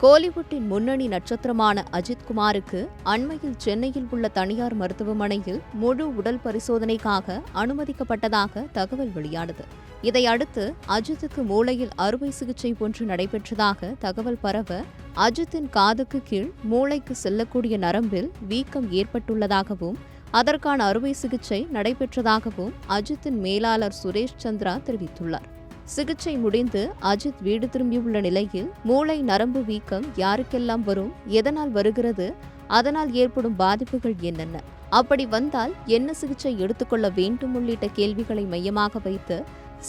கோலிவுட்டின் முன்னணி நட்சத்திரமான அஜித் குமாருக்கு அண்மையில் சென்னையில் உள்ள தனியார் மருத்துவமனையில் முழு உடல் பரிசோதனைக்காக அனுமதிக்கப்பட்டதாக தகவல் வெளியானது. இதையடுத்து அஜித்துக்கு மூளையில் அறுவை சிகிச்சை ஒன்று நடைபெற்றதாக தகவல் பரவ, அஜித்தின் காதுக்கு கீழ் மூளைக்கு செல்லக்கூடிய நரம்பில் வீக்கம் ஏற்பட்டுள்ளதாகவும் அதற்கான அறுவை சிகிச்சை நடைபெற்றதாகவும் அஜித்தின் மேலாளர் சுரேஷ் சந்திரா தெரிவித்துள்ளார். சிகிச்சை முடிந்து அஜித் வீடு திரும்பியுள்ள நிலையில் மூளை நரம்பு வீக்கம் யாருக்கெல்லாம் வரும், எதனால் வருகிறது, அதனால் ஏற்படும் பாதிப்புகள் என்னென்ன, அப்படி வந்தால் என்ன சிகிச்சை எடுத்துக்கொள்ள வேண்டும் உள்ளிட்ட கேள்விகளை மையமாக வைத்து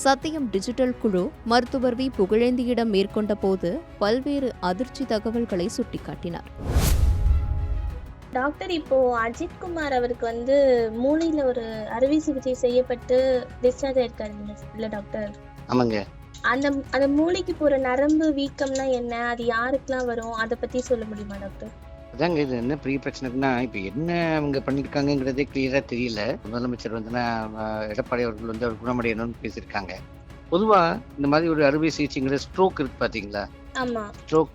சத்தியம் டிஜிட்டல் குழு மருத்துவர் வி. புகழேந்தியிடம் மேற்கொண்ட போது பல்வேறு அதிர்ச்சி தகவல்களை சுட்டிக்காட்டினார். டாக்டர், இப்போ அஜித் குமார் அவருக்கு மூளையில ஒரு அறுவை சிகிச்சை செய்யப்பட்டு டிஸ்சார்ஜ் ஆயிருக்காரு இல்ல டாக்டர்? ஆமாங்க. அந்த மூளைக்கு போற நரம்பு வீக்கம்னா என்ன, அது யாருக்கெல்லாம் வரும், அதை பத்தி சொல்ல முடியுமா டாக்டர்? அதாங்க, இது என்ன பெரிய பிரச்சனைக்குன்னா, இப்ப என்ன அவங்க பண்ணிருக்காங்கிறதே கிளியரா தெரியல. முதலமைச்சர் எடப்பாடி அவர்கள் அவர் குணமடையணும்னு பேசியிருக்காங்க. பொதுவா இந்த மாதிரி ஒரு அறுவை சிகிச்சைங்கிற ஸ்ட்ரோக் இருக்கு பாத்தீங்களா? ஆமா. ஸ்ட்ரோக்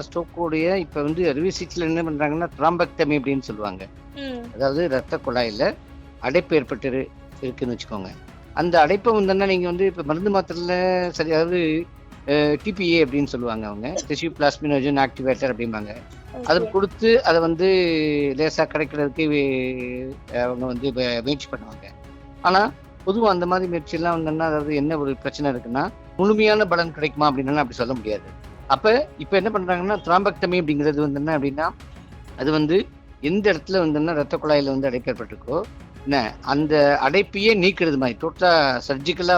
ஸ்ட்ரோக்கோடைய இப்ப அறுவை சிகிச்சையில என்ன பண்றாங்கன்னா த்ராம்பெக்டமி அப்படின்னு சொல்லுவாங்க. அதாவது ரத்த குழாயில அடைப்பு ஏற்பட்டு இருக்குன்னு வச்சுக்கோங்க. அந்த அடைப்பை நீங்க இப்ப மருந்து மாத்திரைல சரி, அதாவது டிபிஏ அப்படின்னு சொல்லுவாங்க, அவங்க டிஷ்யூ பிளாஸ்மினோஜன் ஆக்டிவேட்டர் அப்படிம்பாங்க. அதை கொடுத்து அதை லேசா கிடைக்கிறதுக்கு அவங்க முயற்சி பண்ணுவாங்க. ஆனா பொதுவாக அந்த மாதிரி முயற்சி எல்லாம் அதாவது என்ன ஒரு பிரச்சனை இருக்குன்னா, முழுமையான பலன் கிடைக்குமா அப்படின்னா அப்படி சொல்ல முடியாது. அப்ப இப்ப என்ன பண்றாங்கன்னா, த்ராம்பெக்டமி அப்படிங்கிறது என்ன அப்படின்னா, அது எந்த இடத்துல ரத்த குழாயில அடைப்பு ஏற்பட்டிருக்கோ அந்த அடைப்பையே நீக்கிறது மாதிரி டோட்டலா சர்ஜிக்கலா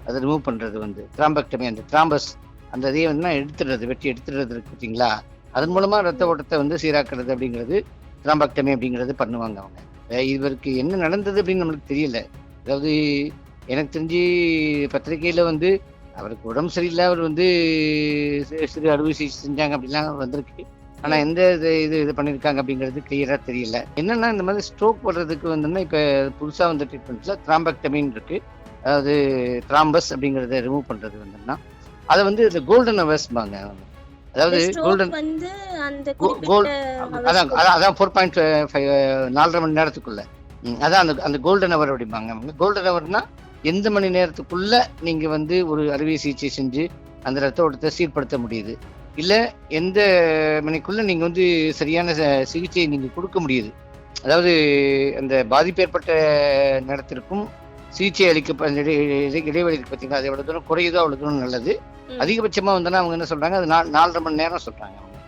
அதை ரிமூவ் பண்றது த்ராம்பெக்டமி. அந்த த்ராம்பஸ் அந்த இதையே எடுத்துடுறது, வெட்டி எடுத்துடுறது இருக்கு பார்த்தீங்களா? அதன் மூலமா ரத்த ஓட்டத்தை சீராக்குறது அப்படிங்கிறது த்ராம்பெக்டமி அப்படிங்கிறது பண்ணுவாங்க அவங்க. இவருக்கு என்ன நடந்தது அப்படின்னு நம்மளுக்கு தெரியல. அதாவது எனக்கு தெரிஞ்சு பத்திரிகையில அவருக்கு உடம்பு சரியில்லை, அவர் சிறு அறுவை சிகிச்சை செஞ்சாங்க அப்படிலாம் வந்திருக்கு. ஆனா எந்த இது பண்ணிருக்காங்க அப்படிங்கிறது கிளியரா தெரியல. என்னன்னா, இந்த மாதிரி ஸ்ட்ரோக் வர்றதுக்கு இப்ப புதுசா ட்ரீட்மெண்ட்ல த்ராம்பெக்டமின்னு இருக்கு. அதாவது த்ராம்பஸ் அப்படிங்கறத ரிமூவ் பண்றது அதை இந்த கோல்டன் அவர்ஸ்பாங்க. அதாவது கோல்டன் அதான் 4.5 4.5 மணி நேரத்துக்குள்ள, அதான் அந்த கோல்டன் அவர் அப்படிம்பாங்க அவங்க. கோல்டன் அவர்னா எந்த மணி நேரத்துக்குள்ள நீங்க ஒரு அறுவை சிகிச்சை செஞ்சு அந்த ரத்த ஓட்டத்தை சீர்படுத்த முடியுது, இல்ல எந்த மணிக்குள்ள நீங்க சரியான சிகிச்சையை நீங்க கொடுக்க முடியுது. அதாவது அந்த பாதிப்பு ஏற்பட்ட நேரத்திற்கும் சிகிச்சை அளிக்க இடைவெளி பார்த்தீங்கன்னா, அது எவ்வளவு தூரம் குறையுதோ அவ்வளவு தூரம் நல்லது. அதிகபட்சமா அவங்க என்ன சொல்றாங்க, அது 4.5 மணி நேரம் சொல்றாங்க அவங்க.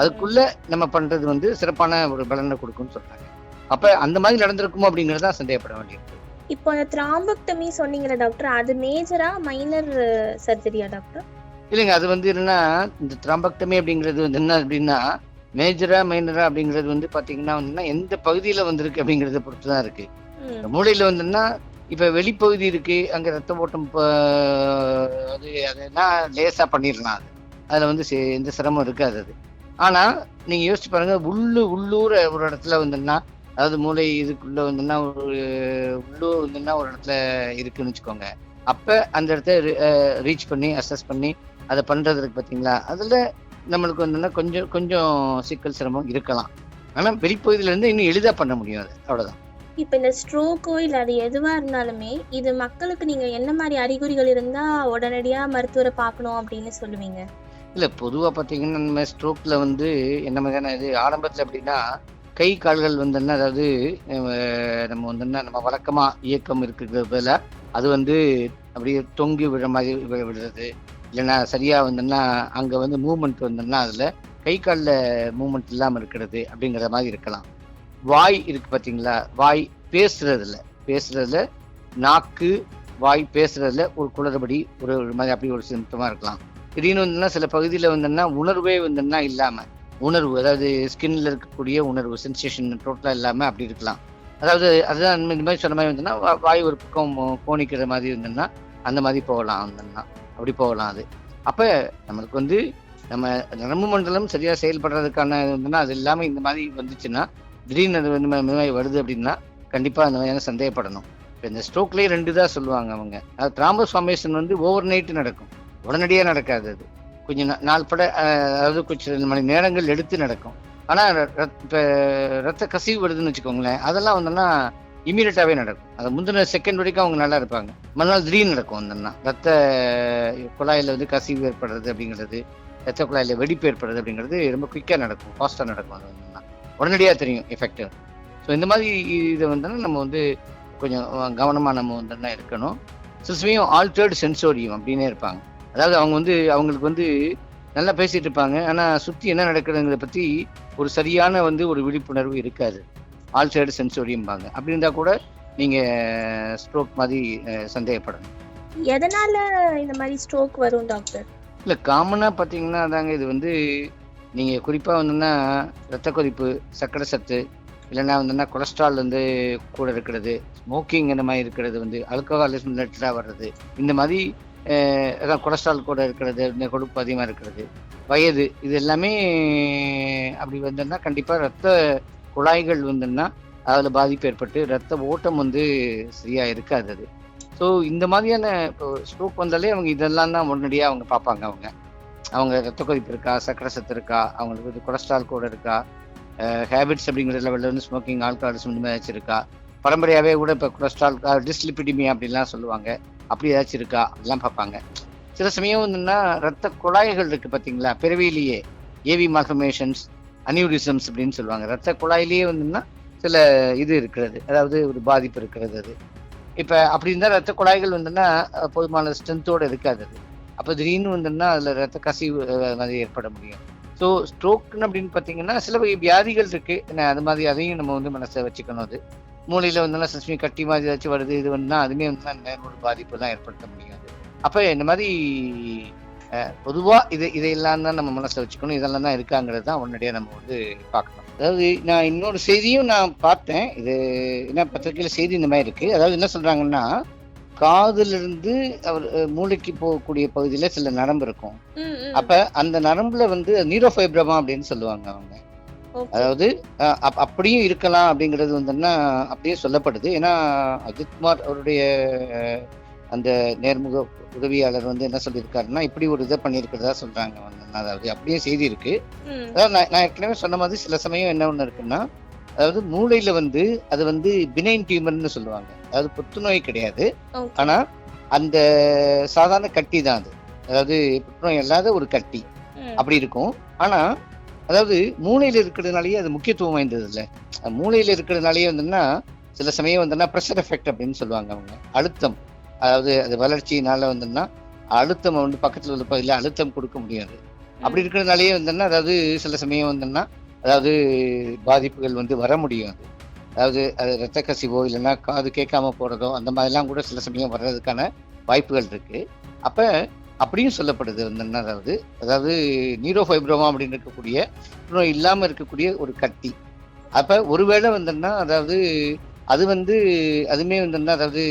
அதுக்குள்ள நம்ம பண்றது சிறப்பான ஒரு பலனை கொடுக்கும்னு சொல்றாங்க. அப்ப அந்த மாதிரி நடந்திருக்குமோ அப்படிங்கறத சந்தேகப்பட வேண்டியிருக்கு. இப்போ அந்த த்ராம்பெக்டமி சொன்னீங்களா டாக்டர், அது மேஜரா மைனர் சர்ஜரியா டாக்டர்? இல்லைங்க, அது என்னன்னா, இந்த த்ராம்பெக்டமி அப்படிங்கிறது என்ன அப்படின்னா, மேஜரா மைனரா அப்படிங்கிறது பாத்தீங்கன்னா எந்த பகுதியில இருக்கு அப்படிங்கறத பொறுத்துதான் இருக்கு. மூளையில இப்ப வெளிப்பகுதி இருக்கு, அங்க ரத்த ஓட்டம் அதுனா லேசா பண்ணிடலாம். அதுல எந்த சிரமம் இருக்காது அது. ஆனா நீங்க யோசிச்சு பாருங்க, உள்ளூர ஒரு இடத்துல அதாவது மூளை இதுக்குள்ள ஒரு உள்ளூர் ஒரு இடத்துல இருக்குன்னு வச்சுக்கோங்க. அப்ப அந்த இடத்த ரீச் பண்ணி அசஸ் பண்ணி அதை பண்றதுக்கு பாத்தீங்களா, அதுல நம்மளுக்கு கொஞ்சம் கொஞ்சம் சிக்கல் சிரமம் இருக்கலாம். ஆனா வெளிப்பகுதியில இருந்து இன்னும் எளிதா பண்ண முடியும், அது அவ்வளவுதான். இப்ப இந்த ஸ்ட்ரோக்கோ இல்ல அது எதுவா இருந்தாலுமே, இது மக்களுக்கு நீங்க என்ன மாதிரி அறிகுறிகள் இருந்தா உடனடியா மருத்துவரை பார்க்கணும் அப்படின்னு சொல்லுவீங்க? இல்ல, பொதுவா பாத்தீங்கன்னா நம்ம ஸ்ட்ரோக்ல என்ன மாதிரியான இது ஆரம்பத்துல அப்படின்னா, கை கால்கள் அதாவது நம்ம நம்ம வழக்கமா இயக்கம் இருக்கிறது பதிலா அது அப்படியே தொங்கி விடுற மாதிரி விடுறது, இல்லைன்னா சரியா அங்க மூவ்மெண்ட் அதுல கை காலில் மூவ்மெண்ட் இல்லாம இருக்கிறது அப்படிங்கிற மாதிரி இருக்கலாம். வாய் இருக்கு பாத்தீங்களா, வாய் பேசுறதுல நாக்கு வாய் பேசுறதுல ஒரு குளறுபடி ஒரு மாதிரி அப்படி ஒரு சிம்டமா இருக்கலாம். திடீர்னு சில பகுதியில உணர்வே இல்லாம, உணர்வு அதாவது ஸ்கின்ல இருக்கக்கூடிய உணர்வு சென்சேஷன் டோட்டலா இல்லாம அப்படி இருக்கலாம். அதாவது அதுதான் இந்த மாதிரி சொன்ன மாதிரி வாய் ஒரு பக்கம் கோணிக்கிற மாதிரி அந்த மாதிரி போகலாம், அப்படி போகலாம். அது அப்ப நம்மளுக்கு நம்ம நரம்பு மண்டலம் சரியா செயல்படுறதுக்கான அது இல்லாம இந்த மாதிரி வந்துச்சுன்னா, திடீர்னு அது வருது அப்படின்னா கண்டிப்பா அந்த மாதிரியான சந்தேகப்படணும். இப்போ இந்த ஸ்ட்ரோக்லேயே 2 தான் சொல்லுவாங்க அவங்க. அது த்ராம்பஸ் ஃபார்மேஷன் ஓவர் நைட்டு நடக்கும், உடனடியாக நடக்காது. அது கொஞ்சம் நாள் பட அதாவது கொஞ்சம் 2 மணி நேரங்கள் எடுத்து நடக்கும். ஆனால் இப்போ ரத்த கசிவு வருதுன்னு வச்சுக்கோங்களேன், அதெல்லாம் வந்தோன்னா இமீடியட்டாகவே நடக்கும். அது முந்தின செகண்ட் வரைக்கும் அவங்க நல்லா இருப்பாங்க, மறுநாள் திடீர்னு நடக்கும். வந்தோன்னா ரத்த குழாயில் வந்து கசிவு ஏற்படுறது அப்படிங்கிறது, ரத்த குழாயில் வெடிப்பு ஏற்படுறது அப்படிங்கிறது ரொம்ப குயிக்காக நடக்கும், ஃபாஸ்ட்டாக நடக்கும். அது வந்தோன்னா உடனடியாக தெரியும் எஃபெக்ட். ஸோ இந்த மாதிரி இதை வந்தோன்னா நம்ம வந்து கொஞ்சம் கவனமாக நம்ம வந்தோன்னா இருக்கணும். சில சமயம் ஆல்டர்டு சென்சோரியம் அப்படின்னே இருப்பாங்க. அதாவது அவங்க வந்து அவங்களுக்கு வந்து நல்லா பேசிட்டு இருப்பாங்க, ஆனால் சுற்றி என்ன நடக்குதுங்கிறத பற்றி ஒரு சரியான வந்து ஒரு விழிப்புணர்வு இருக்காது. ஆல்டர்டு சென்சோரியம்பாங்க. அப்படி இருந்தால் கூட நீங்கள் ஸ்ட்ரோக் மாதிரி சந்தேகப்படணும். எதனால இந்த மாதிரி ஸ்ட்ரோக் வரும் டாக்டர்? இல்லை, காமனாக பார்த்தீங்கன்னா அதாங்க, இது வந்து நீங்கள் குறிப்பாக வந்துன்னா ரத்த கொதிப்பு, சர்க்கரை சத்து, இல்லைன்னா வந்துன்னா கொலஸ்ட்ரால் வந்து கூட இருக்கிறது, ஸ்மோக்கிங் இந்த மாதிரி இருக்கிறது, வந்து ஆல்கஹாலிசம் ரிலேட்டடாக வர்றது, இந்த மாதிரி அதான் கொலஸ்ட்ரால் கூட இருக்கிறது, இந்த கொழுப்பு அதிகமாக இருக்கிறது, வயது, இது எல்லாமே அப்படி வந்ததுன்னா கண்டிப்பாக ரத்த குழாய்கள் வந்துன்னா அதில் பாதிப்பு ஏற்பட்டு ரத்த ஓட்டம் வந்து சரியாக இருக்காது அது. ஸோ இந்த மாதிரியான இப்போ ஸ்ட்ரோக் வந்தாலே அவங்க இதெல்லாம் தான் உடனடியாக அவங்க பார்ப்பாங்க. அவங்க ரத்த கொதிப்பு இருக்கா, சர்க்கரை சத்து இருக்கா, அவங்களுக்கு வந்து கொலஸ்ட்ரால் கூட இருக்கா, ஹேபிட்ஸ் அப்படிங்கிற லெவலில் வந்து ஸ்மோக்கிங், ஆல்கஹாலிசம் இந்த மாதிரி ஏதாச்சும் இருக்கா, பரம்பரையாகவே கூட இப்போ கொலஸ்ட்ரால் டிஸ்லிபிடிமியா அப்படிலாம் சொல்லுவாங்க, அப்படி ஏதாச்சும் இருக்கா அப்படிலாம் பார்ப்பாங்க. சில சமயம் வந்துன்னா ரத்த குழாய்கள் இருக்குது பார்த்தீங்களா, பிறவியிலேயே ஏவி மால்ஃபர்மேஷன்ஸ், அனியூரிசம்ஸ் அப்படின்னு சொல்லுவாங்க. ரத்த குழாயிலேயே வந்துன்னா சில இது இருக்கிறது, அதாவது ஒரு பாதிப்பு இருக்கிறது. அது இப்போ அப்படி இருந்தால் ரத்த குழாய்கள் வந்துன்னா போதுமான ஸ்ட்ரென்த்தோடு இருக்காது. அது அப்போ திடீர்னு வந்துன்னா அதில் ரத்த கசிவு மாதிரி ஏற்பட முடியும். ஸோ ஸ்ட்ரோக்னு அப்படின்னு பார்த்தீங்கன்னா சில வகை வியாதிகள் இருக்குது, அது மாதிரி அதையும் நம்ம வந்து மனசை வச்சுக்கணும். அது மூளையில் வந்துன்னா சிஸ்மி கட்டி மாதிரி ஏதாச்சும் வருது, இது வந்துன்னா அதுவுமே வந்துன்னா நேர்மறை பாதிப்பு தான் ஏற்படுத்த முடியும். அது அப்போ இந்த மாதிரி பொதுவாக இதையெல்லாம் தான் நம்ம மனசில் வச்சுக்கணும். இதெல்லாம் தான் இருக்காங்கிறது தான் உடனடியாக நம்ம வந்து பார்க்கணும். அதாவது நான் இன்னொரு செய்தியும் நான் பார்த்தேன், இது என்ன பத்திரிகையில் செய்தி இந்த மாதிரி இருக்குது. அதாவது என்ன சொல்கிறாங்கன்னா, காதிலிருந்து அவர் மூளைக்கு போகக்கூடிய பகுதியில் சில நரம்பு இருக்கும். அப்போ அந்த நரம்புல வந்து நியூரோஃபைப்ரமா அப்படின்னு சொல்லுவாங்க அவங்க. அதாவது அப்படியும் இருக்கலாம் அப்படிங்கிறது வந்துன்னா அப்படியே சொல்லப்படுது. ஏன்னா அஜித்குமார் அவருடைய அந்த நேர்முக உதவியாளர் வந்து என்ன சொல்லியிருக்காருன்னா, இப்படி ஒரு இதை பண்ணியிருக்கிறதா சொல்றாங்க. அதாவது அப்படியே செய்தி இருக்கு. அதாவது நான் ஏற்கனவே சொன்ன மாதிரி சில சமயம் என்ன ஒண்ணு இருக்குன்னா, அதாவது மூளையில வந்து அது வந்து பினைன் டியூமர்னு சொல்லுவாங்க. அதாவது புற்றுநோய் கிடையாது, ஆனா அந்த சாதாரண கட்டி தான் அது. அதாவது புற்றுநோய் இல்லாத ஒரு கட்டி அப்படி இருக்கும். ஆனா அதாவது மூளையில இருக்கிறதுனாலயே அது முக்கியத்துவம் வாய்ந்தது இல்லை. மூளையில இருக்கிறதுனாலயே வந்துன்னா சில சமயம் வந்துன்னா ப்ரெஷர் எஃபெக்ட் அப்படின்னு சொல்லுவாங்க அவங்க. அழுத்தம், அதாவது அது வளர்ச்சியினால வந்துன்னா அழுத்தம் வந்து பக்கத்தில் உள்ள பகுதியில் அழுத்தம் கொடுக்க முடியாது. அப்படி இருக்கிறதுனாலயே வந்துன்னா அதாவது சில சமயம் வந்துன்னா அதாவது பாதிப்புகள் வந்து வர முடியும். அதாவது அது ரத்த கசிவோ இல்லைன்னா காது கேட்காம போறதோ அந்த மாதிரிலாம் கூட சில சமயம் வர்றதுக்கான வாய்ப்புகள் இருக்கு. அப்ப அப்படியும் சொல்லப்படுது வந்துன்னா அதாவது நியூரோஃபைப்ரோமா அப்படின்னு இருக்கக்கூடிய புற்றுநோய் இல்லாமல் இருக்கக்கூடிய ஒரு கட்டி. அப்ப ஒருவேளை வந்துன்னா அதாவது அது வந்து அதுமே வந்துன்னா அதாவது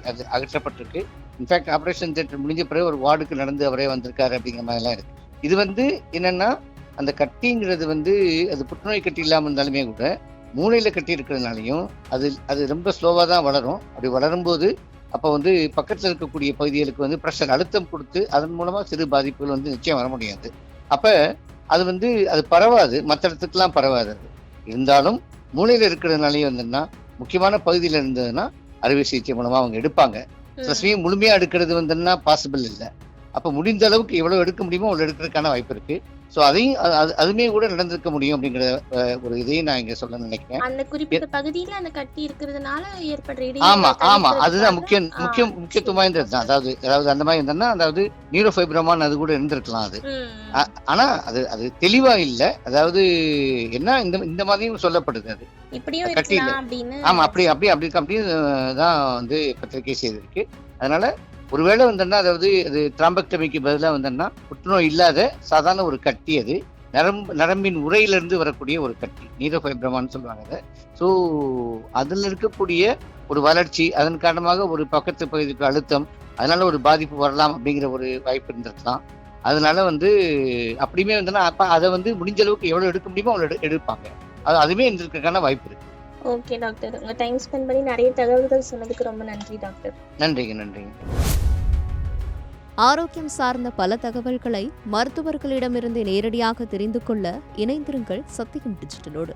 அது அகற்றப்பட்டிருக்கு. இன்ஃபேக்ட் ஆப்ரேஷன் தியேட்டர் முடிஞ்ச பிறகு ஒரு வார்டுக்கு நடந்து அவரே வந்திருக்காரு அப்படிங்கிற மாதிரிலாம் இருக்கு. இது வந்து என்னன்னா அந்த கட்டிங்கிறது வந்து அது புற்றுநோய் கட்டி இல்லாமல் இருந்தாலுமே கூட மூளையில கட்டி இருக்கிறதுனாலையும் அது ரொம்ப ஸ்லோவாக தான் வளரும். அப்படி வளரும்போது அப்போ வந்து பக்கத்தில் இருக்கக்கூடிய பகுதிகளுக்கு வந்து ப்ரெஷர் அழுத்தம் கொடுத்து அதன் மூலமா சிறு பாதிப்புகள் வந்து நிச்சயம் வர முடியாது. அப்ப அது வந்து அது பரவாது, மற்ற இடத்துக்குலாம் பரவாது. அது இருந்தாலும் மூளையில இருக்கிறதுனாலேயே வந்துன்னா முக்கியமான பகுதியில் இருந்ததுன்னா அறுவை சிகிச்சை மூலமா அவங்க எடுப்பாங்க. சில சமயம் முழுமையா எடுக்கிறது வந்துன்னா பாசிபிள் இல்லை. அப்ப முடிந்த அளவுக்கு எவ்வளவு எடுக்க முடியுமோ அவ்வளவு எடுக்கிறதுக்கான வாய்ப்பு இருக்கு. ஸோ அதையும் அதுமே கூட நடந்திருக்க முடியும் அப்படிங்கிற ஒரு இதையும் நான் இங்க சொல்ல நினைக்கிறேன். அந்த குறிப்பிட்ட பகுதியில அந்த கட்டி இருக்கிறதுனால ஏற்படுற ஆமா அதுதான் முக்கியத்துவம் வாய்ந்தது தான். அதாவது அந்த மாதிரி இருந்ததுன்னா அதாவது நியூரோஃபைப்ரோமான்னு அது கூட இருந்திருக்கலாம். அது ஆனா அது தெளிவா இல்லை. அதாவது என்ன இந்த மாதிரியும் சொல்லப்படுது. அது கட்டி இல்லை. ஆமா அப்படி தான் வந்து பத்திரிகை செய்திருக்கு. அதனால ஒருவேளை வந்தோம்னா அதாவது அது த்ராம்பக்டமிக்கு பதிலாக வந்தோம்னா புற்றுநோய் இல்லாத சாதாரண ஒரு கட்டி, அது நரம்பின் உரையிலிருந்து வரக்கூடிய ஒரு கட்டி, நியூரோஃபைப்ரோமான்னு சொல்லுவாங்க அதை. ஸோ அதில் இருக்கக்கூடிய ஒரு வளர்ச்சி, அதன் காரணமாக ஒரு பக்கத்து பகுதிக்கு அழுத்தம், அதனால ஒரு பாதிப்பு வரலாம் அப்படிங்கிற ஒரு வாய்ப்பு இருந்திருக்கலாம். அதனால வந்து அப்படியுமே வந்தோம்னா அப்போ அதை வந்து முடிஞ்ச அளவுக்கு எவ்வளோ எடுக்க முடியுமோ அவ்வளோ எடுப்பாங்க. அதுவுமே இருந்திருக்கான வாய்ப்பு இருக்கு. ஓகே டாக்டர், உங்க டைம் ஸ்பெண்ட் பண்ணி நிறைய தகவல்கள் சொன்னதுக்கு ரொம்ப நன்றி டாக்டர். நன்றிங்க. ஆரோக்கியம் சார்ந்த பல தகவல்களை மருத்துவர்களிடமிருந்து நேரடியாக தெரிந்து கொள்ள இணைந்திருங்கள் சத்தியம் டிஜிட்டலோடு.